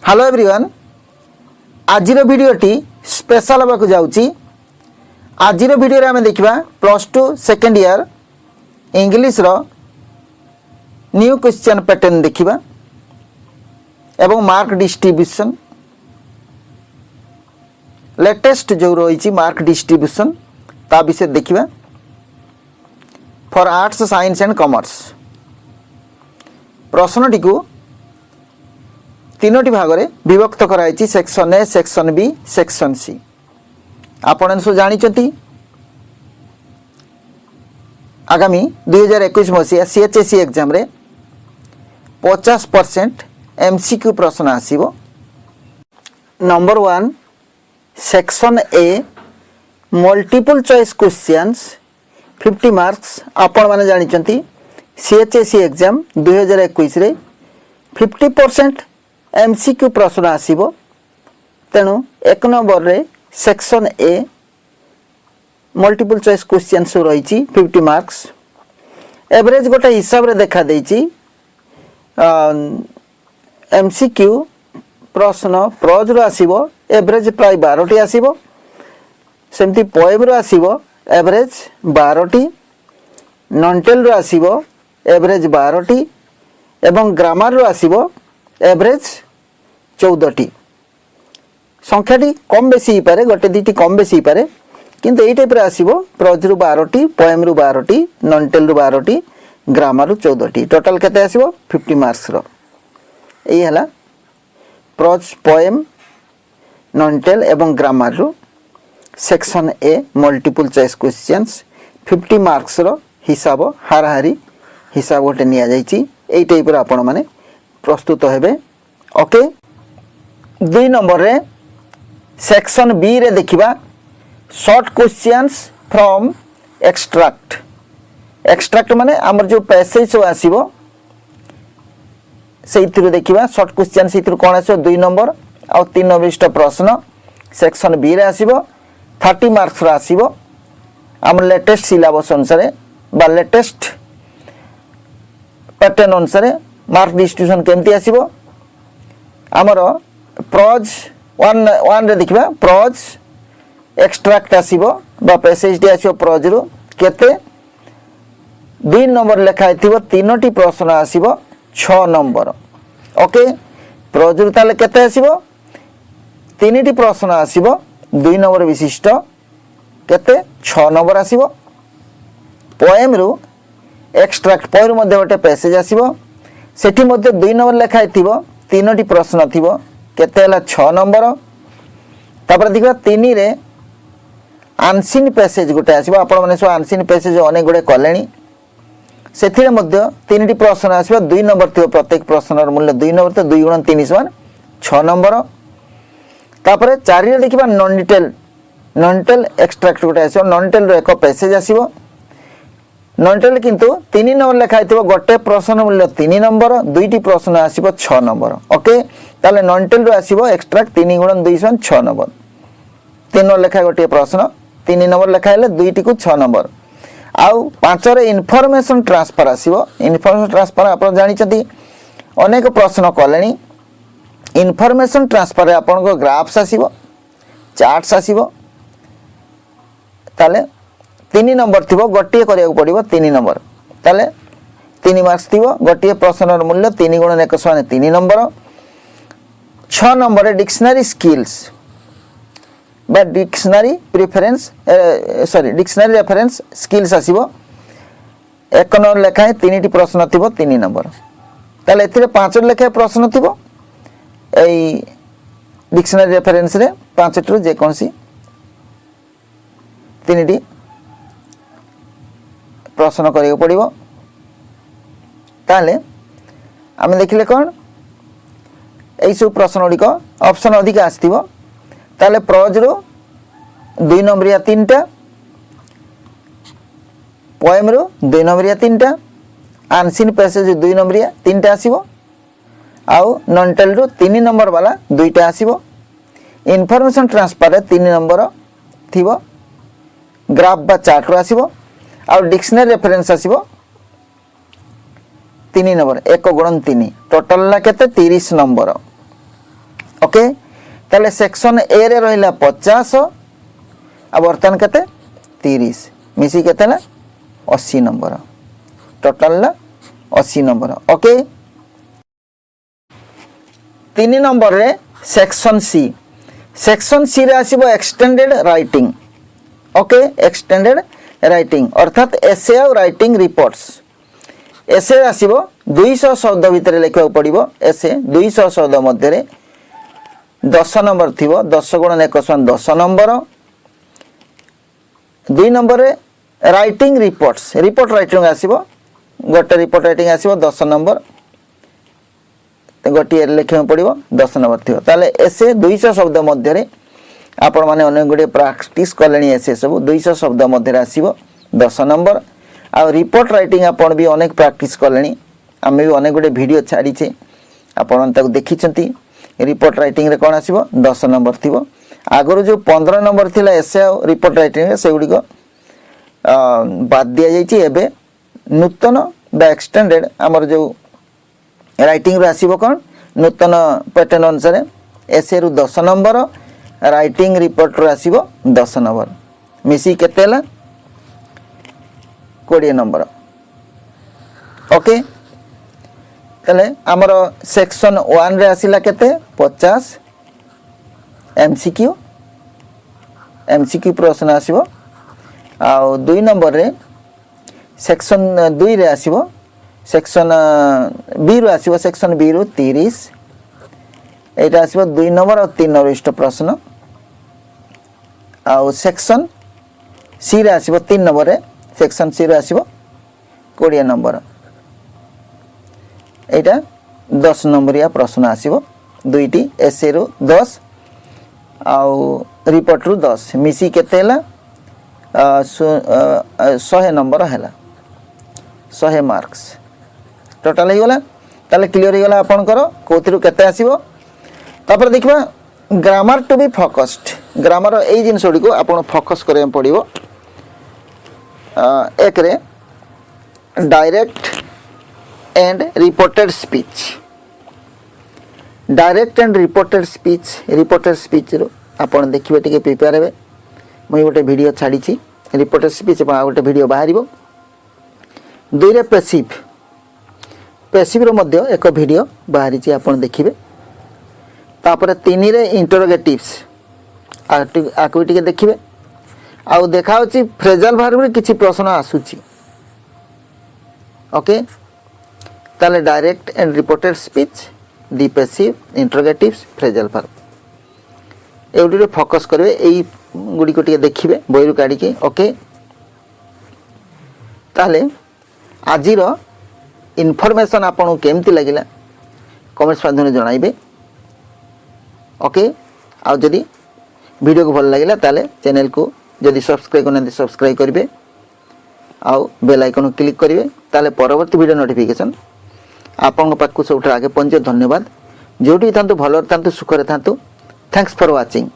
Hello everyone आज भिडियोटी special होगा जाऊँगी। आज भिडियो आम देखा +2 second year English new question pattern देखा एवं मार्क डिस्ट्रीब्यूशन लेटेस्ट जो रही मार्क डिस्ट्रीब्यूशन ता विषय देखा for arts science and commerce. प्रश्नटी को तीनोटी भाग में विभक्त कराई section A, section B, section C. आपण सब जानी आगामी 2021 मसीहा सीएचएससी एग्जाम रे 50% एमसीक्यू प्रश्न आसीबो। Number 1 section A multiple choice questions 50 marks. आपण माने जानी सीएचएससी एग्जाम 2021 रे 50% एमसीक्यू प्रश्न आसीबो। तेणु एक नंबर रे section A multiple choice questions रही 50 मार्क्स। एवरेज गोटे हिसाब रे देखा देछि एमसीक्यू प्रश्न प्रोज रो आसीबो एवरेज प्राय 12टी आसीबो। सेमती पोएम रो आसीबो एवरेज 12टी, नॉन्टेल रो आसीबो एवरेज 12टी एवं ग्रामर रो आसीबो एवरेज 14टी। संख्याटी कम बेसी ही पारे, गोटे दीटी कम बेसी ही पारे, किंतु एई टाइप रे आसीबो प्रोज रु 12टी, पोएम रु 12टी, नॉन्टेल रु 12टी, ग्रामर रु 14टी। टोटल केते आसीबो 50 मार्क्स रो। एई हला प्रोज, पोएम, नॉन्टेल एवं ग्रामर रु section A multiple choice questions 50 marks रो हिसाब हाराहारी हिसाब गोटे निया जाइछि। एई टाइप रो आपण माने प्रस्तुत हेबे। ओके, 2 नंबर रे सेक्शन बी रे देखिबा short questions from extract. Extract माने हमर जो पैसेज सो आसीबो सेइतिरु देखिबा शॉर्ट क्वेश्चन सेइतिरु कोन आसीबो 2 नंबर आ 3 नंबर प्रश्न सेक्शन बी रे आसीबो। 30 मार्क्स रा आसीबो। हमर लेटेस्ट सिलेबस अनुसार बा लेटेस्ट पैटर्न अनुसार मार्क डिस्ट्रीब्यूशन केमती आसीबो। हमर प्रोज 1 रे देखिबा प्रोज एक्सट्रैक्ट आसीबो बा पैसेज टी आसीबो प्रोज रु केते 2 नंबर लिखा थिबो 3टी प्रश्न आसीबो 6 नंबर। ओके, प्रोज रु ताले केते आसीबो 3टी प्रश्न आसीबो 2 नंबर विशिष्ट केते 6 नंबर आसीबो। पोएम रु एक्सट्रैक्ट पोएम मध्ये गोटे पैसेज आसीबो सेठी मध्ये 2 नंबर लिखा थिबो 3टी प्रश्न थिबो केते हला 6 नंबर। तापर देखिबा 3 रे आनसीन पैसेज गोटे आसीबो। आपण माने सो आनसीन पैसेज अनेक गोटे कलेनी सेथिरे मध्ये 3टी प्रश्न आसीबो 2 नंबर थिबो। प्रत्येक प्रश्नर मूल्य 2 नंबर तो 2 × 3 = 6 नंबर। तापर 4 रे देखिबा नॉन्टेल एक्सट्रैक्ट गोटे आसीबो। नॉन्टेल रो एक पैसेज आसीबो। नॉन्टेल किंतु 3 नंबर लिखा थिबो गोटे प्रश्न मूल्य 3 नंबर, 2टी प्रश्न आसीबो 6 नंबर। ओके, ताले नॉन्टेल रो आसीबो एक्सट्रैक्ट 3 × 2 = 6 नंबर। 3 नंबर लिखा गोटे प्रश्न 3 नंबर लिखा हेले 2टी को 6 नंबर। आउ 5 रे इनफॉरमेशन ट्रांसफर आसीबो। इनफॉरमेशन ट्रांसफर आपण जानि छथि अनेक प्रश्न कलेनी। इनफॉरमेशन ट्रांसफर रे आपण को ग्राफ्स आसीबो, चार्ट्स आसीबो। ताले 3 नंबर थिबो गोटिए करिया पड़िबो 3 नंबर। ताले 3 मार्क्स थिबो गोटिए प्रश्नर मूल्य 3 × 1 = 3 नंबर। 6 नंबर रे डिक्शनरी स्किल्स बा dictionary preference dictionary reference skills आसीबो। 1 नंबर लेखा 3टी प्रश्न थिबो 3 नंबर। ताले एथिरे 5 लेखा प्रश्न थिबो एई डिक्शनरी रेफरेंस रे 5 जे कोनसी 3टी प्रश्न करियो पड़िबो। ताले आमे देखिले कोन एई सब प्रश्न गुडी को ऑप्शन अधिक आस्तिबो। ताले प्रोज रो 2 नंबरिया 3टा, पोएम रो 2 नंबरिया 3टा, आनसीन पैसेज 2 नंबरिया 3टा आसीबो। आउ नॉन्टेल रो 3 नंबर वाला 2टा आसीबो। इनफॉरमेशन ट्रांसफर रे 3 नंबर थिबो। ग्राफ बा चार्ट रो आसीबो। आउ डिक्शनरी रेफरेंस आसीबो 3 नंबर 1 × 3 टोटल ला केते 30 नंबर। ओके ताले सेक्शन ए रे रहिला 50 आ बर्तन केते 30 मिसी केते ना 80 नंबर टोटल ला 80 नंबर ओके 3 नंबर रे सेक्शन सी रे आसीबो extended writing okay extended writing अर्थात एसे और राइटिंग रिपोर्ट्स एसे आसीबो 200 शब्द भितर लिखा पड़िबो एसे 200 शब्द मध्य रे 10 नंबर थिबो 10 गुणन 1 समान 10 नंबर 2 नंबर रे राइटिंग रिपोर्ट राइटिंग आसीबो गोटे रिपोर्ट राइटिंग आसीबो 10 नंबर गोटे लिखा पड़िबो 10 नंबर थिबो ताले एसे 200 शब्द मध्य रे आपण माने अनेक गुडे प्रैक्टिस कलेनी एसे सब 200 शब्द मध्य रे आसीबो 10 नंबर आ रिपोर्ट राइटिंग आपण भी अनेक प्रैक्टिस कलेनी आमे भी अनेक गुडे वीडियो छाडी छे आपण ताको देखिचंती रिपोर्ट राइटिंग रे कोन आसीबो 10 नंबर थिबो आगरो जो 15 नंबर थिला एसे रिपोर्ट राइटिंग रे से गुडी को बाद दिया जाई छि एबे नूतन बा एक्सटेंडेड हमर जो राइटिंग रे आसीबो कोन नूतन पैटर्न अनुसार एसे रु 10 नंबर राइटिंग रिपोर्ट रे आसीबो 10 नंबर मिसी केतेला 20 नंबर ओके तले हमर सेक्शन 1 रे आसिला केते 50 एमसीक्यू प्रश्न आसीबो आ 2 नंबर रे सेक्शन 2 रे आसीबो सेक्शन बी रो आसीबो सेक्शन बी रो 30 एटा आसीबो 2 नंबर और 3 नंबर इष्ट प्रश्न आ सेक्शन सी रे आसीबो 3 नंबर रे सेक्शन सी रे आसीबो 20 नंबर एटा 10 नंबरिया प्रश्न आसीबो दुईटी एसे रो 10 आउ रिपोर्ट रो 10 मिसी केतेला 100 नंबर हैला 100 मार्क्स टोटल ही गला ताले क्लियर ही गला आपन करो कोथिरु केते आसीबो तापर देखबा grammar to be focused grammar ए जिन सोडी को आपन फोकस करे पड़िबो एक रे direct and reported speech direct and reported speech रो आपन देखिबे टिके प्रिपेयर हेबे मई गोटे वीडियो छाडी छी रिपोर्टेड स्पीच बा गोटे वीडियो बाहरिबो दुई रे पैसिव रो मध्य एक वीडियो बाहरी छी आपन देखिबे तापर 3 रे इंटरोगेटिव्स आकु टिके देखिबे आ देखाउ छी फ्रेजल वर्ब रे किछि प्रश्न आसुची ओके ताले डायरेक्ट एंड रिपोर्टेड स्पीच डिपेसिव इंटरोगेटिव्स फ्रेजल वर्ब एउडी रे फोकस करबे एई गुडी को टिके देखिबे बोइरु काडी के ओके ताले आजिर इनफॉरमेशन आपन केमती लागिला कमेंट्स माध्यम जणाइबे ओके आ जदी वीडियो को भल लागिला ताले चैनल को जदी सब्सक्राइब करने सब्सक्राइब करिवे आ बेल आइकन क्लिक करिवे ताले परवर्ती वीडियो नोटिफिकेशन आपन पाखु सबठ आगे पहुंचे धन्यवाद जोटी थांतु भलो थांतु सुख रे थांतु थैंक्स फॉर वाचिंग।